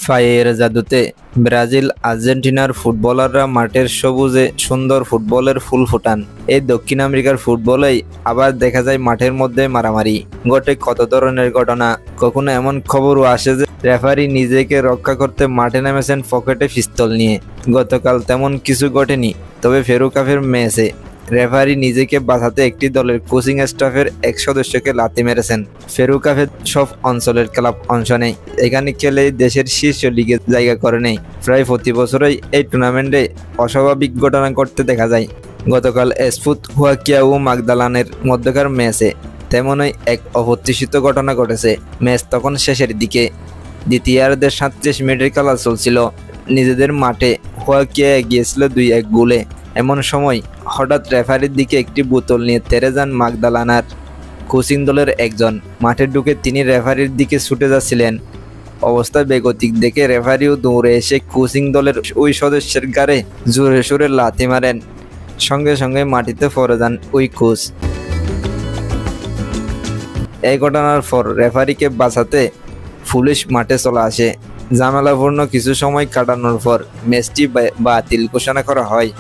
ফায়ের জাদুতে Brazil আর্জেন্টিনার ফুটবলাররা মাঠের সবুজে সুন্দর ফুটবলের ফুল ফোটান। এই দক্ষিণ আমেরিকার ফুটবলেই আবার দেখা যায় মাঠের মধ্যে মারামারি ঘটে। কত ধরনের ঘটনা, কখনো এমন খবরও আসে যে রেফারি নিজেকে রক্ষা করতে মাঠে নেমেছেন পকেটে পিস্তল নিয়ে। গতকাল তেমন কিছু ঘটেনি, তবে ফেরুকাফের ম্যাচে রেফারি নিজেকে বাঁচাতে একটি দলের কোচিং স্টাফের এক সদস্যকে লাথি মেরেছেন। ফেরুকাফের সব অঞ্চলের ক্লাব অংশ নেয়, এখানে খেলে দেশের শীর্ষ লিগে জায়গা করে নেয়। প্রায় প্রতি বছরই এই টুর্নামেন্টে অস্বাভাবিক ঘটনা ঘটতে দেখা যায়। গতকাল এসপুত হুয়াকিয়া ও মাগদালানের মধ্যকার ম্যাচে তেমনই এক অপ্রত্যাশিত ঘটনা ঘটেছে। ম্যাচ তখন শেষের দিকে, দ্বিতীয়ার্ধের 37 মিনিটের খেলা চলছিল। নিজেদের মাঠে হুয়াকিয়া এগিয়েছিল 2-1 গোলে। এমন সময় হঠাৎ রেফারির দিকে একটি বোতল নিয়ে তেড়ে যান মাগদালানার কোচিং দলের একজন। মাঠে ঢুকে তিনি রেফারির দিকে ছুটে যাচ্ছিলেন। অবস্থা বেগতিক দেখে রেফারিও দৌড়ে এসে কোচিং দলের ওই সদস্যের গাড়ে জোরে সোরে লাথি মারেন। সঙ্গে সঙ্গে মাটিতে পড়ে যান ওই কোচ। এই ঘটনার পর রেফারিকে বাঁচাতে পুলিশ মাঠে চলে আসে। ঝামেলাপূর্ণ কিছু সময় কাটানোর পর ম্যাচটি বাতিল ঘোষণা করা হয়।